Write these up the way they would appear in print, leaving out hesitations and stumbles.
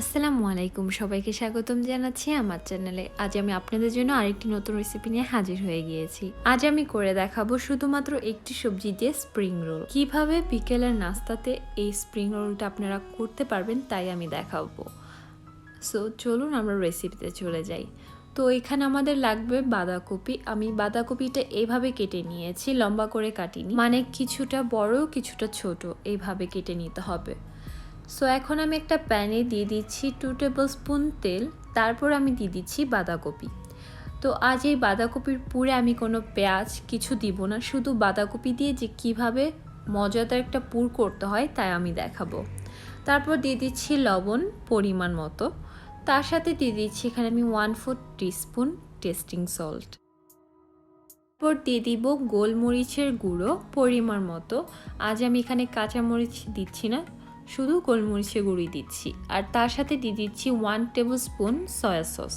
আসসালামু আলাইকুম, সবাইকে স্বাগতম জানাচ্ছি আমার চ্যানেলে। আজ আমি আপনাদের জন্য আরেকটি নতুন রেসিপি নিয়ে হাজির হয়ে গিয়েছি। আজ আমি করে দেখাবো শুধুমাত্র একটি সবজি দিয়ে স্প্রিং রোল। কিভাবে বিকেলের নাস্তাতে এই স্প্রিং রোলটা আপনারা করতে পারবেন তাই আমি দেখাবো। সো চলুন আমরা রেসিপিতে চলে যাই। তো এখানে আমাদের লাগবে বাঁধাকপি। আমি বাঁধাকপিটা এইভাবে কেটে নিয়েছি, লম্বা করে কাটিনি, মানে কিছুটা বড় কিছুটা ছোট এইভাবে কেটে নিতে হবে। সো এখন আমি একটা প্যানে দিয়ে দিচ্ছি 2 টেবিল স্পুন তেল, তারপর আমি দিয়ে দিচ্ছি বাঁধাকপি। তো আজ এই বাঁধাকপির পুরে আমি কোনো পেঁয়াজ কিছু দিব না, শুধু বাঁধাকপি দিয়ে যে কিভাবে মজাদার একটা পুর করতে হয় তাই আমি দেখাবো। তারপর দিয়ে দিচ্ছি লবণ পরিমাণ মতো, তার সাথে দিয়ে দিচ্ছি এখানে আমি 1/4 টিস্পুন টেস্টিং সল্ট। তারপর দিয়ে দিব গোলমরিচের গুঁড়ো পরিমাণ মতো। আজ আমি এখানে কাঁচামরিচ দিচ্ছি না, শুধু গোলমরিচের গুঁড়ি দিচ্ছি। আর তার সাথে দিয়ে দিচ্ছি 1 টেবিল স্পুন সয়া সস।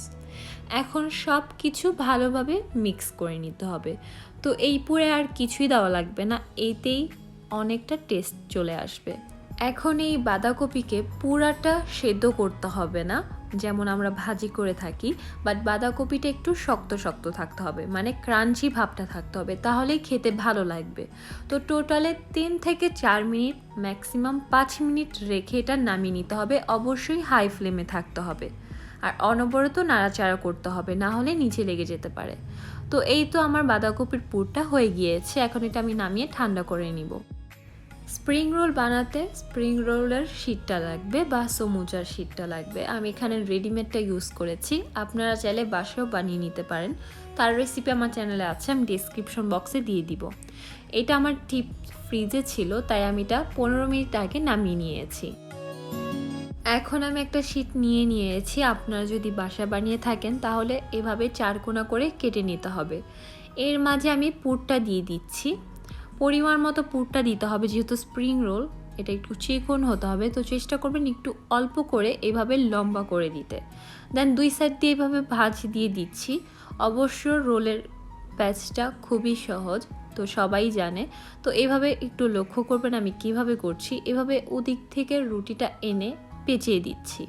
এখন সব কিছু ভালোভাবে মিক্স করে নিতে হবে। তো এই পুরে আর কিছুই দেওয়া লাগবে না, এইতেই অনেকটা টেস্ট চলে আসবে। এখন এই বাঁধাকপিকে পুরাটা সেদ্ধ করতে হবে না, যেমন আমরা ভাজি করে থাকি, বাট বাঁধাকপিটা একটু শক্ত শক্ত থাকতে হবে, মানে ক্রাঞ্চি ভাবটা থাকতে হবে, তাহলেই খেতে ভালো লাগবে। তো টোটালে 3 থেকে 4 মিনিট, ম্যাক্সিমাম 5 মিনিট রেখে এটা নামিয়ে নিতে হবে। অবশ্যই হাই ফ্লেমে থাকতে হবে আর অনবরত নাড়াচাড়া করতে হবে, না হলে নিচে লেগে যেতে পারে। তো এই তো আমার বাঁধাকপির পুরটা হয়ে গিয়েছে, এখন এটা আমি নামিয়ে ঠান্ডা করে নিব। স্প্রিং রোল বানাতে স্প্রিং রোলের শিটটা লাগবে বা সমুচার শিটটা লাগবে। আমি এখানে রেডিমেডটা ইউজ করেছি, আপনারা চাইলে বাসায়ও বানিয়ে নিতে পারেন। তার রেসিপি আমার চ্যানেলে আছে, আমি ডিসক্রিপশন বক্সে দিয়ে দিব। এটা আমার ডিপ ফ্রিজে ছিল, তাই আমি এটা 15 মিনিট আগে নামিয়ে নিয়েছি। এখন আমি একটা শিট নিয়ে নিয়েছি। আপনারা যদি বাসা বানিয়ে থাকেন তাহলে এভাবে 4 কোনা করে কেটে নিতে হবে। এর মাঝে আমি পুরটা দিয়ে দিচ্ছি। পরিমাণ মতো পুরটা দিতে হবে, যেহেতু স্প্রিং রোল এটা একটু চিকন হতে হবে, তো চেষ্টা করবেন একটু অল্প করে এভাবে লম্বা করে দিতে। দেন 2 সাইড দিয়ে এভাবে ভাঁজ দিয়ে দিচ্ছি। অবশ্য রোলের প্যাচটা খুবই সহজ, তো সবাই জানে। তো এভাবে একটু লক্ষ্য করবেন আমি কিভাবে করছি। এভাবে ওদিক থেকে রুটিটা এনে পেঁচিয়ে দিচ্ছি।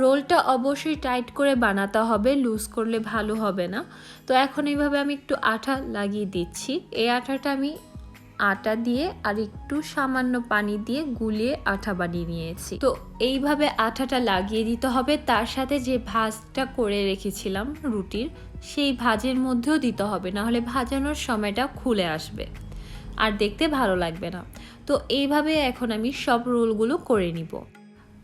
রোলটা অবশ্যই টাইট করে বানাতে হবে, লুজ করলে ভালো হবে না। তো এখন এইভাবে আমি একটু আঠা লাগিয়ে দিচ্ছি। এই আঠাটা আমি আটা দিয়ে আর একটু সামান্য পানি দিয়ে গুলিয়ে আঠা বানিয়ে নিয়েছি। তো এইভাবে আঠাটা লাগিয়ে দিতে হবে, তার সাথে যে ভাঁজটা করে রেখেছিলাম রুটির, সেই ভাঁজের মধ্যেও দিতে হবে, নাহলে ভাজানোর সময়টা খুলে আসবে আর দেখতে ভালো লাগবে না। তো এইভাবে এখন আমি সব রোলগুলো করে নিব।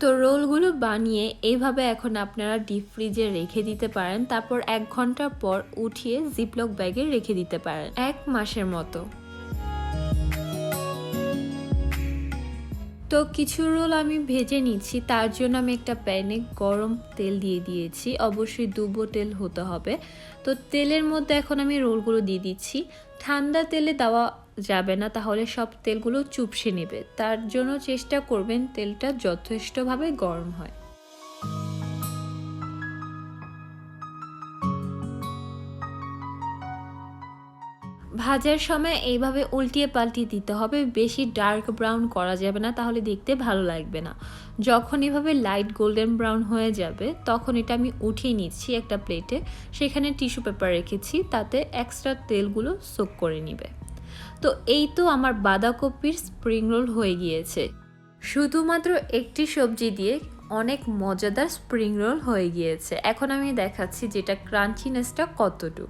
তো রোলগুলো বানিয়ে এইভাবে এখন আপনারা ডিপ ফ্রিজে রেখে দিতে পারেন, তারপর 1 ঘন্টা পর উঠিয়ে জিপলক ব্যাগে রেখে দিতে পারেন 1 মাসের মতো। তো কিছু রোল আমি ভেজে নিচ্ছি, তার জন্য আমি একটা প্যানে গরম তেল দিয়ে দিয়েছি। অবশ্যই ডুবো তেল হতে হবে। তো তেলের মধ্যে এখন আমি রোলগুলো দিয়ে দিচ্ছি। ঠান্ডা তেলে দেওয়া যাবে না, তাহলে সব তেলগুলো চুপসে নেবে। তার জন্য চেষ্টা করবেন তেলটা যথেষ্টভাবে গরম হয়। ভাজার সময় এইভাবে উল্টিয়ে পাল্টিয়ে দিতে হবে, বেশি ডার্ক ব্রাউন করা যাবে না, তাহলে দেখতে ভালো লাগবে না। যখন এভাবে লাইট গোল্ডেন ব্রাউন হয়ে যাবে তখন এটা আমি উঠিয়ে নিচ্ছি একটা প্লেটে। সেখানে টিস্যু পেপার রেখেছি, তাতে এক্সট্রা তেলগুলো সোক করে নেবে। তো এই তো আমার বাঁধাকপির স্প্রিং রোল হয়ে গিয়েছে। শুধুমাত্র একটি সবজি দিয়ে অনেক মজাদার স্প্রিং রোল হয়ে গিয়েছে। এখন আমি দেখাচ্ছি যেটা ক্রাঞ্চিনেসটা কতটুকু।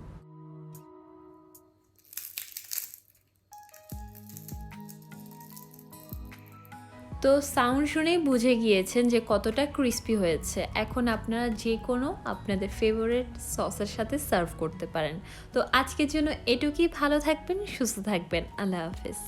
তো সাউন্ড শুনেই বুঝে গিয়েছেন যে কতটা ক্রিস্পি হয়েছে। এখন আপনারা যে কোনো আপনাদের ফেভারিট সসের সাথে সার্ভ করতে পারেন। তো আজকের জন্য এটুকুই, ভালো থাকবেন, সুস্থ থাকবেন, আল্লাহ হাফেজ।